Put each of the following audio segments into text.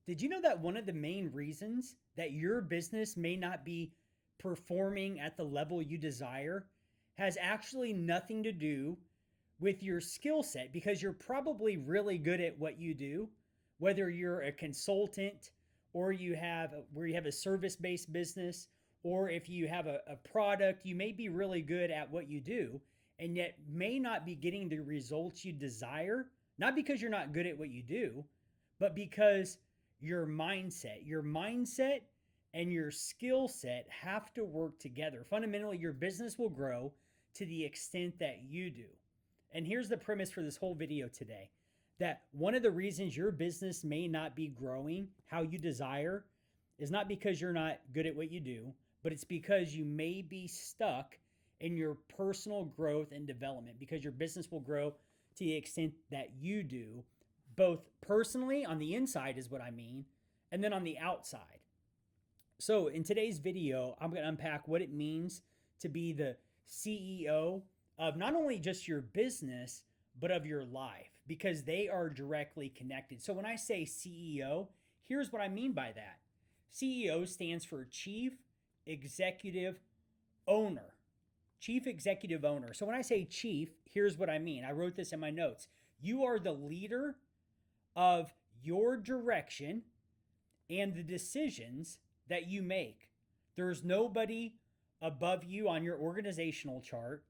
Did you know that one of the main reasons that your business may not be performing at the level you desire has actually nothing to do with your skill set because you're probably really good at what you do, whether you're a consultant or you have a service-based business, or if you have a product, you may be really good at what you do and yet may not be getting the results you desire, not because you're not good at what you do, but because your mindset and your skill set have to work together. Fundamentally, your business will grow to the extent that you do. And here's the premise for this whole video today, that one of the reasons your business may not be growing how you desire is not because you're not good at what you do, but it's because you may be stuck in your personal growth and development, because your business will grow to the extent that you do, both personally on the inside is what I mean, and then on the outside. So in today's video, I'm going to unpack what it means to be the CEO of not only just your business, but of your life, because they are directly connected. So when I say CEO, here's what I mean by that. CEO stands for Chief Executive Owner. Chief Executive Owner. So when I say chief, here's what I mean. I wrote this in my notes. You are the leader of your direction and the decisions that you make. There's nobody above you on your organizational chart.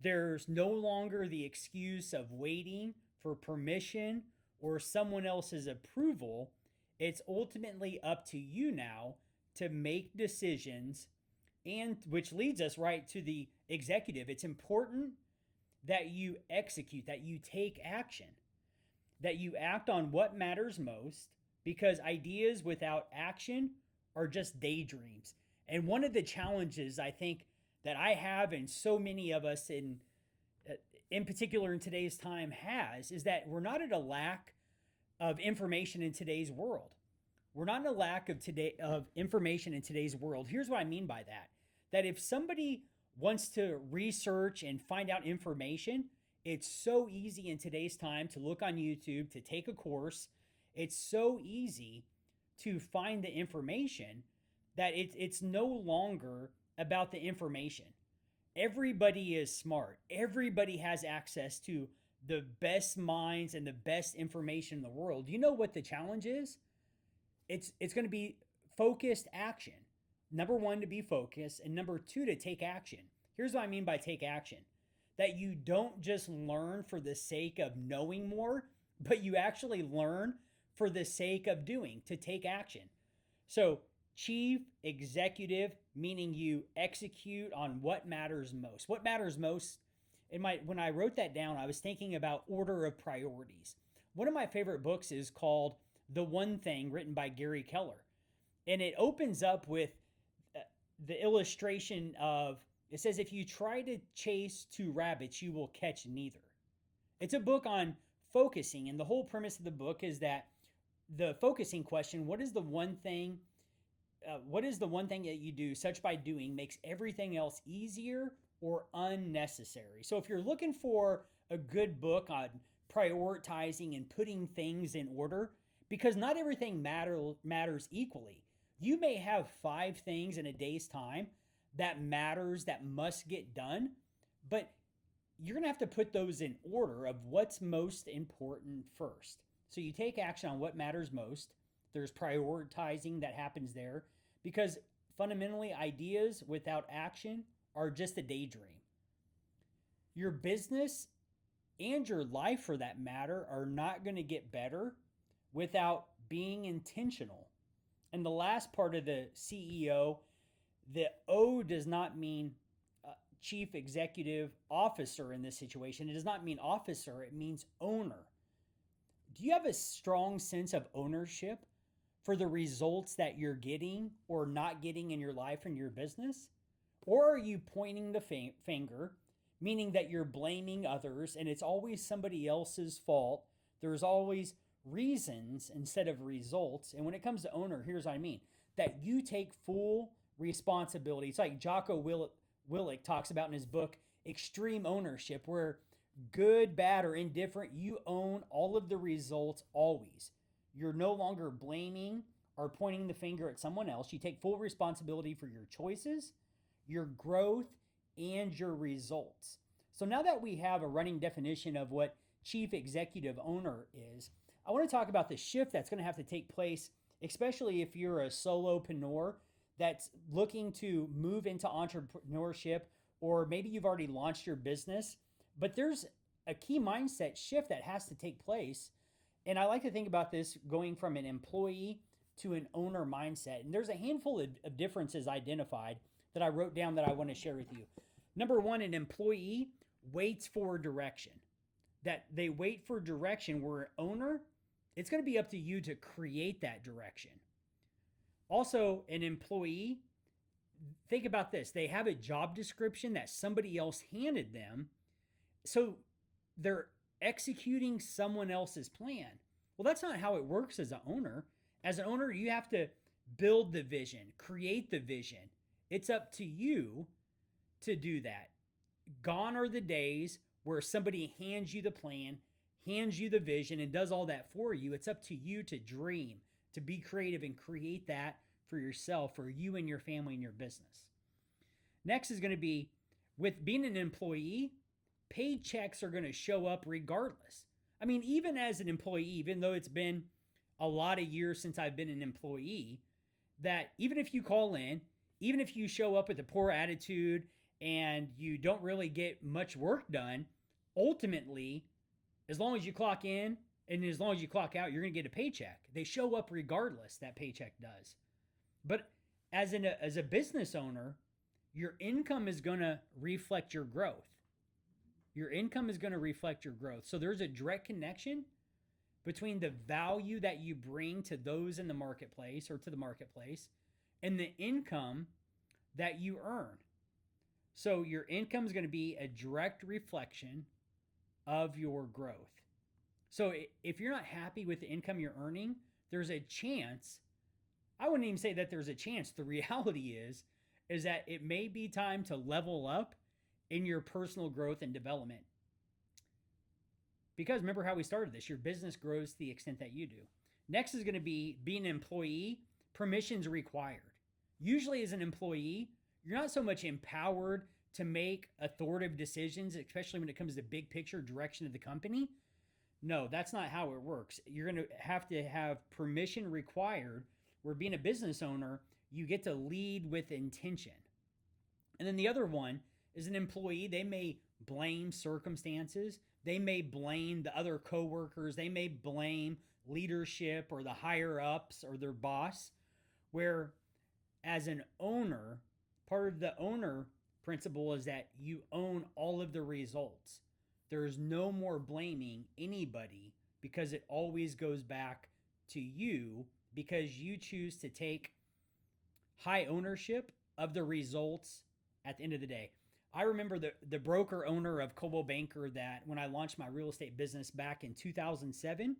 There's no longer the excuse of waiting for permission or someone else's approval. It's ultimately up to you now to make decisions, and which leads us right to the executive. It's important that you execute, that you take action, that you act on what matters most, because ideas without action are just daydreams. And one of the challenges I think that I have, and so many of us in particular in today's time has, is that we're not at a lack of information in today's world. We're not in a lack of information in today's world. Here's what I mean by that. That if somebody wants to research and find out information, it's so easy in today's time to look on YouTube, to take a course. It's so easy to find the information that it's no longer about the information. Everybody is smart. Everybody has access to the best minds and the best information in the world. You know what the challenge is? It's going to be focused action. Number one, to be focused, and number two, to take action. Here's what I mean by take action. That you don't just learn for the sake of knowing more, but you actually learn for the sake of doing, to take action. So chief executive, meaning you execute on what matters most. What matters most, when I wrote that down, I was thinking about order of priorities. One of my favorite books is called The One Thing, written by Gary Keller. And it opens up with the illustration of, it says, if you try to chase two rabbits, you will catch neither. It's a book on focusing. And the whole premise of the book is that the focusing question, what is the one thing that you do such by doing makes everything else easier or unnecessary? So if you're looking for a good book on prioritizing and putting things in order, because not everything matters equally. You may have 5 things in a day's time that matters, that must get done, but you're going to have to put those in order of what's most important first. So you take action on what matters most. There's prioritizing that happens there, because fundamentally ideas without action are just a daydream. Your business and your life, for that matter, are not going to get better without being intentional. And the last part of the CEO, the O does not mean chief executive officer in this situation. It does not mean officer, it means owner. Do you have a strong sense of ownership for the results that you're getting or not getting in your life and your business? Or are you pointing the finger, meaning that you're blaming others and it's always somebody else's fault? There's always reasons instead of results. And when it comes to owner, here's what I mean. That you take full responsibility. It's like Jocko Willink talks about in his book, Extreme Ownership, where good, bad, or indifferent, you own all of the results always. You're no longer blaming or pointing the finger at someone else. You take full responsibility for your choices, your growth, and your results. So now that we have a running definition of what chief executive owner is, I want to talk about the shift that's going to have to take place, especially if you're a solopreneur that's looking to move into entrepreneurship, or maybe you've already launched your business, but there's a key mindset shift that has to take place. And I like to think about this going from an employee to an owner mindset. And there's a handful of differences identified that I wrote down that I want to share with you. Number one, an employee waits for direction. That they wait for direction, where an owner, it's going to be up to you to create that direction. Also, an employee, think about this. They have a job description that somebody else handed them. So they're executing someone else's plan. Well, that's not how it works as an owner. As an owner, you have to build the vision, create the vision. It's up to you to do that. Gone are the days where somebody hands you the plan, hands you the vision, and does all that for you. It's up to you to dream, to be creative, and create that for yourself, for you and your family and your business. Next is going to be, with being an employee, paychecks are going to show up regardless. I mean, even as an employee, even though it's been a lot of years since I've been an employee, that even if you call in, even if you show up with a poor attitude and you don't really get much work done, ultimately, as long as you clock in and as long as you clock out, you're going to get a paycheck. They show up regardless, that paycheck does. But as a business owner, your income is going to reflect your growth. Your income is going to reflect your growth. So there's a direct connection between the value that you bring to those in the marketplace or to the marketplace and the income that you earn. So your income is going to be a direct reflection of your growth. So if you're not happy with the income you're earning, there's a chance, I wouldn't even say that there's a chance. The reality is that it may be time to level up in your personal growth and development. Because remember how we started this, your business grows to the extent that you do. Next is going to be, being an employee, permissions required. Usually as an employee, you're not so much empowered to make authoritative decisions, especially when it comes to big picture direction of the company. No, that's not how it works. You're going to have permission required, where being a business owner, you get to lead with intention. And then the other one is, an employee, they may blame circumstances. They may blame the other coworkers. They may blame leadership or the higher ups or their boss. Where as an owner, part of the owner principle is that you own all of the results. There's no more blaming anybody, because it always goes back to you, because you choose to take high ownership of the results at the end of the day. I remember the broker owner of Coldwell Banker, that when I launched my real estate business back in 2007,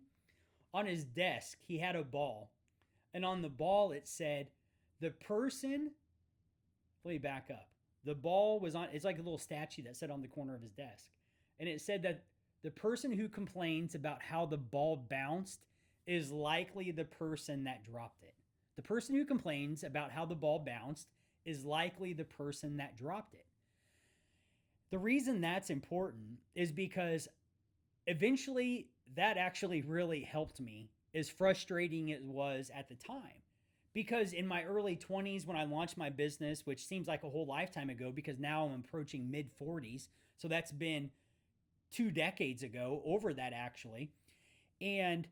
on his desk, he had a ball. And on the ball, it said, the person, let me back up. The ball was on, it's like a little statue that sat on the corner of his desk. And it said that the person who complains about how the ball bounced is likely the person that dropped it. The person who complains about how the ball bounced is likely the person that dropped it. The reason that's important is because eventually that actually really helped me, as frustrating it was at the time. Because in my early 20s, when I launched my business, which seems like a whole lifetime ago, because now I'm approaching mid 40s. So that's been 2 decades ago, over that actually. And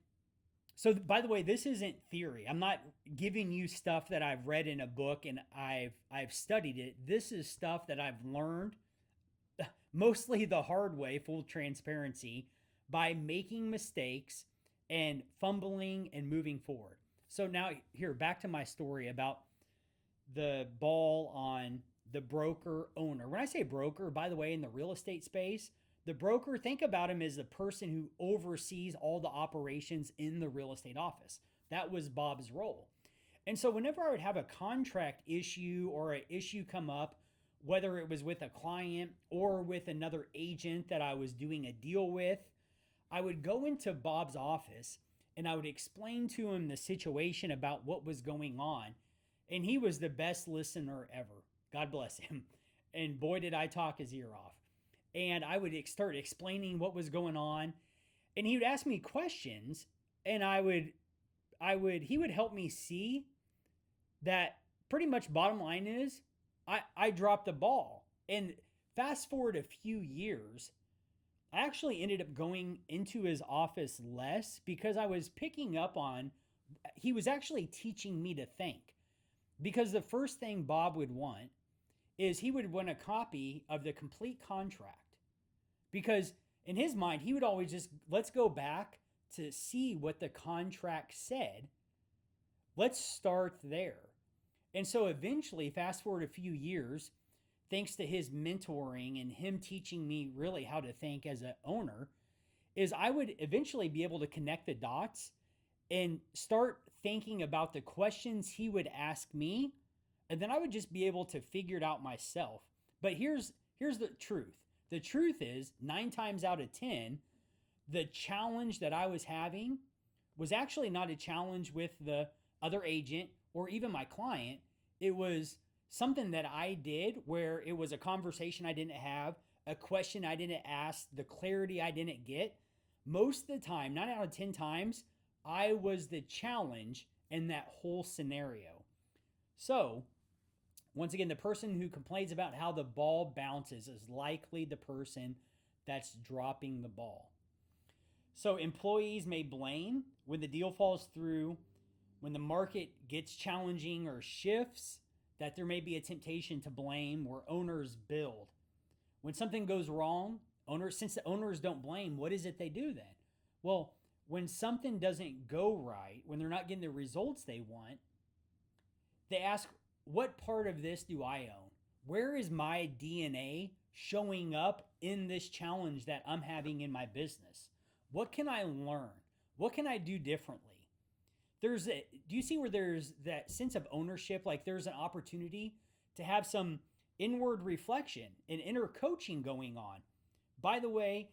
so, by the way, this isn't theory. I'm not giving you stuff that I've read in a book and I've studied it. This is stuff that I've learned, mostly the hard way, full transparency, by making mistakes and fumbling and moving forward. So now here, back to my story about the ball on the broker owner. When I say broker, by the way, in the real estate space, the broker, think about him as the person who oversees all the operations in the real estate office. That was Bob's role. And so whenever I would have a contract issue or an issue come up, whether it was with a client or with another agent that I was doing a deal with, I would go into Bob's office and I would explain to him the situation about what was going on. And he was the best listener ever. God bless him. And boy, did I talk his ear off. And I would start explaining what was going on. And he would ask me questions, and he would help me see that pretty much bottom line is I dropped the ball. And fast forward a few years, I actually ended up going into his office less because I was picking up on, he was actually teaching me to think. Because the first thing Bob would want is he would want a copy of the complete contract. Because in his mind, he would always just, let's go back to see what the contract said. Let's start there. And so eventually, fast forward a few years, thanks to his mentoring and him teaching me really how to think as an owner, is I would eventually be able to connect the dots and start thinking about the questions he would ask me, and then I would just be able to figure it out myself. But here's the truth. The truth is, 9 times out of 10, the challenge that I was having was actually not a challenge with the other agent or even my client. It was something that I did where it was a conversation I didn't have, a question I didn't ask, the clarity I didn't get. Most of the time, 9 out of 10 times, I was the challenge in that whole scenario. So, once again, the person who complains about how the ball bounces is likely the person that's dropping the ball. So, employees may blame when the deal falls through, when the market gets challenging or shifts, that there may be a temptation to blame, or owners build. When something goes wrong, since the owners don't blame, what is it they do then? Well, when something doesn't go right, when they're not getting the results they want, they ask, what part of this do I own? Where is my DNA showing up in this challenge that I'm having in my business? What can I learn? What can I do differently? Do you see where there's that sense of ownership? Like there's an opportunity to have some inward reflection and inner coaching going on. By the way,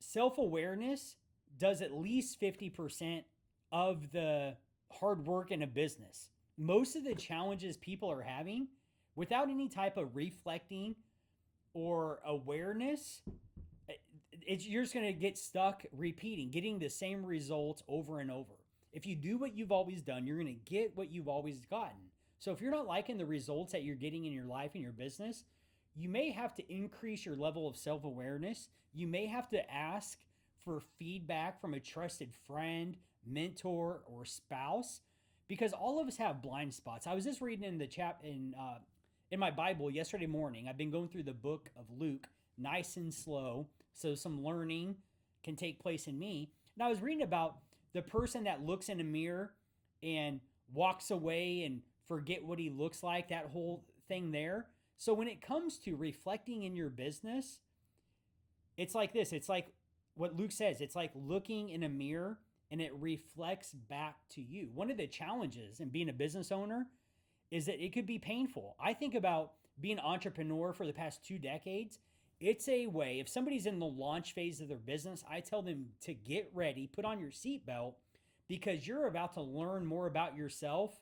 self-awareness does at least 50% of the hard work in a business. Most of the challenges people are having, without any type of reflecting or awareness, you're just going to get stuck repeating, getting the same results over and over. If you do what you've always done, you're going to get what you've always gotten. So if you're not liking the results that you're getting in your life and your business, you may have to increase your level of self-awareness. You may have to ask for feedback from a trusted friend, mentor, or spouse, because all of us have blind spots. I was just reading in the in my Bible yesterday morning. I've been going through the book of Luke, nice and slow, so some learning can take place in me. And I was reading about the person that looks in a mirror and walks away and forget what he looks like, that whole thing there. So when it comes to reflecting in your business, it's like this. It's like what Luke says. It's like looking in a mirror and it reflects back to you. One of the challenges in being a business owner is that it could be painful. I think about being an entrepreneur for the past 2 decades. It's a way, if somebody's in the launch phase of their business, I tell them to get ready, put on your seatbelt, because you're about to learn more about yourself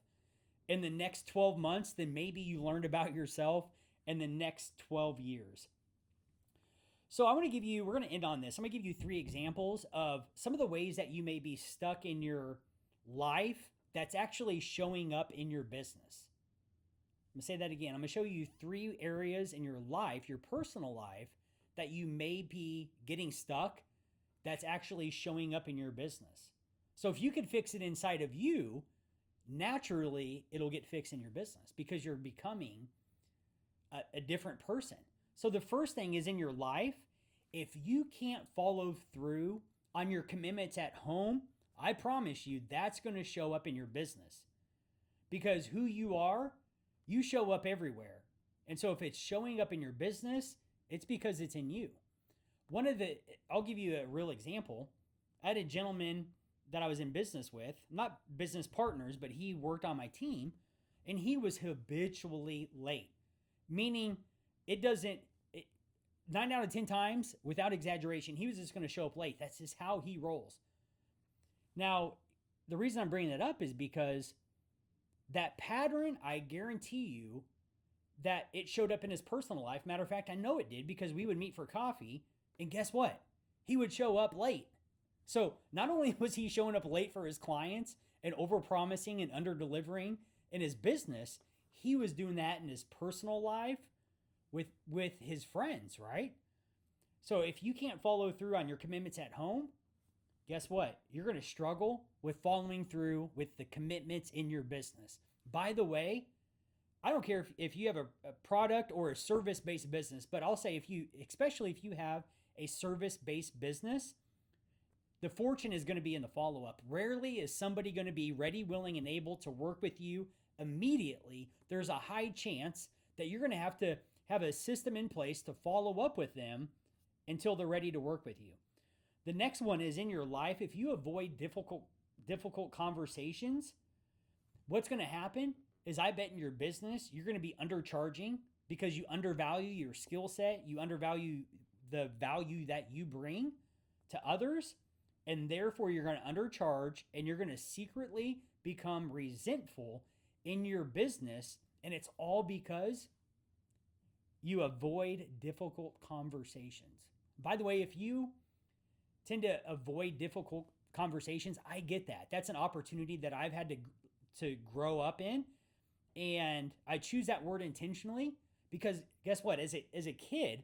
in the next 12 months than maybe you learned about yourself in the next 12 years. So we're going to end on this. I'm going to give you 3 examples of some of the ways that you may be stuck in your life that's actually showing up in your business. I'm going to say that again. I'm going to show you 3 areas in your life, your personal life, that you may be getting stuck that's actually showing up in your business. So if you can fix it inside of you, naturally it'll get fixed in your business because you're becoming a different person. So the first thing is in your life, if you can't follow through on your commitments at home, I promise you that's going to show up in your business. Because who you are, you show up everywhere. And so if it's showing up in your business, it's because it's in you. I'll give you a real example. I had a gentleman that I was in business with, not business partners, but he worked on my team, and he was habitually late. Meaning 9 out of 10 times, without exaggeration, he was just going to show up late. That's just how he rolls. Now, the reason I'm bringing that up is because that pattern, I guarantee you that it showed up in his personal life. Matter of fact, I know it did because we would meet for coffee, and guess what? He would show up late. So not only was he showing up late for his clients and overpromising and underdelivering in his business, he was doing that in his personal life with his friends, right? So if you can't follow through on your commitments at home, guess what? You're going to struggle with following through with the commitments in your business. By the way, I don't care if you have a product or a service based business, but I'll say especially if you have a service based business, the fortune is going to be in the follow up. Rarely is somebody going to be ready, willing, and able to work with you immediately. There's a high chance that you're going to have a system in place to follow up with them until they're ready to work with you. The next one is in your life. If you avoid difficult conversations, what's going to happen is I bet in your business, you're going to be undercharging because you undervalue your skill set. You undervalue the value that you bring to others. And therefore, you're going to undercharge and you're going to secretly become resentful in your business. And it's all because you avoid difficult conversations. By the way, if you tend to avoid difficult conversations, I get that. That's an opportunity that I've had to grow up in. And I choose that word intentionally because guess what? As a kid,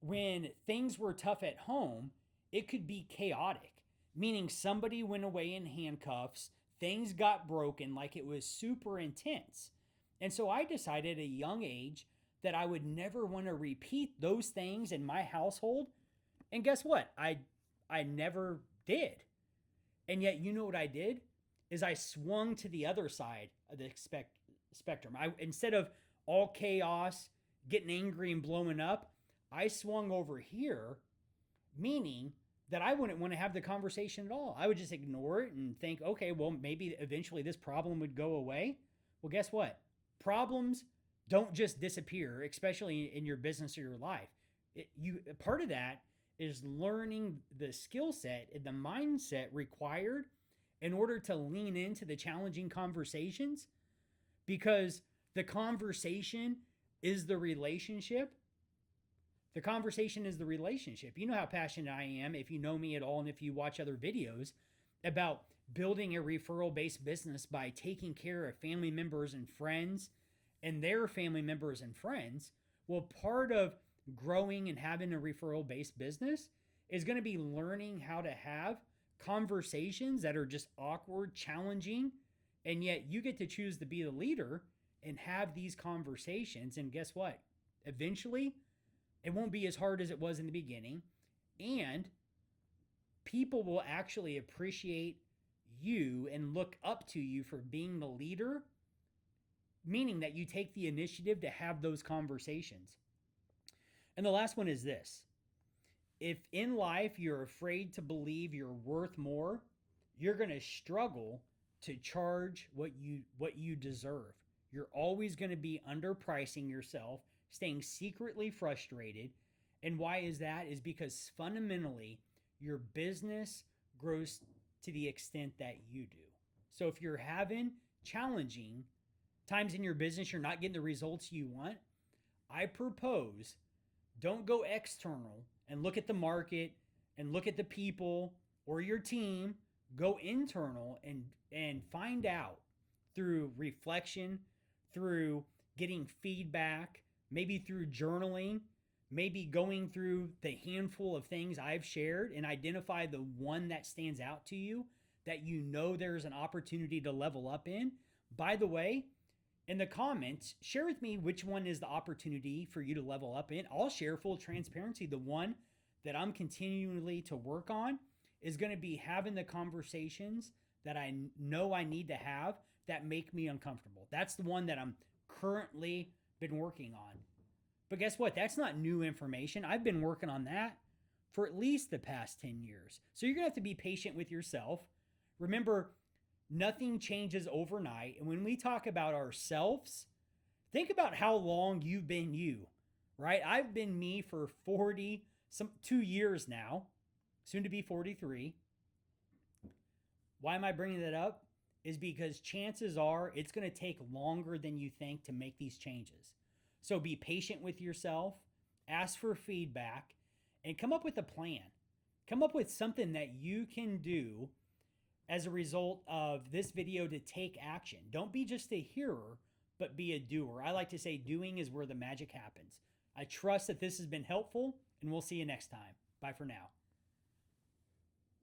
when things were tough at home, it could be chaotic, meaning somebody went away in handcuffs, things got broken, like it was super intense. And so I decided at a young age that I would never want to repeat those things in my household. And guess what? I never did. And yet, you know what I did? Is I swung to the other side of the spectrum. Instead of all chaos, getting angry and blowing up, I swung over here, meaning that I wouldn't want to have the conversation at all. I would just ignore it and think, okay, well, maybe eventually this problem would go away. Well, guess what? Problems don't just disappear, especially in your business or your life. Part of that is learning the skill set and the mindset required in order to lean into the challenging conversations, because the conversation is the relationship. The conversation is the relationship. You know how passionate I am, if you know me at all and if you watch other videos, about building a referral-based business by taking care of family members and friends and their family members and friends. Well, part of growing and having a referral-based business is going to be learning how to have conversations that are just awkward, challenging, and yet you get to choose to be the leader and have these conversations. And guess what? Eventually, it won't be as hard as it was in the beginning, and people will actually appreciate you and look up to you for being the leader, meaning that you take the initiative to have those conversations. And the last one is this. If in life you're afraid to believe you're worth more, you're going to struggle to charge what you deserve. You're always going to be underpricing yourself, staying secretly frustrated. And why is that? Is because fundamentally your business grows to the extent that you do. So if you're having challenging times in your business, you're not getting the results you want, I propose don't go external and look at the market and look at the people or your team. Go internal and find out through reflection, through getting feedback, maybe through journaling, maybe going through the handful of things I've shared and identify the one that stands out to you that you know there's an opportunity to level up in. By the way, in the comments, share with me which one is the opportunity for you to level up in. I'll share full transparency. The one that I'm continually to work on is going to be having the conversations that I know I need to have that make me uncomfortable. That's the one that I'm currently been working on. But guess what? That's not new information. I've been working on that for at least the past 10 years. So you're going to have to be patient with yourself. Remember, nothing changes overnight. And when we talk about ourselves, think about how long you've been you, right? I've been me for 2 years now, soon to be 43. Why am I bringing that up? Is because chances are it's going to take longer than you think to make these changes. So be patient with yourself, ask for feedback, and come up with a plan. Come up with something that you can do as a result of this video to take action. Don't be just a hearer, but be a doer. I like to say doing is where the magic happens. I trust that this has been helpful, and we'll see you next time. Bye for now.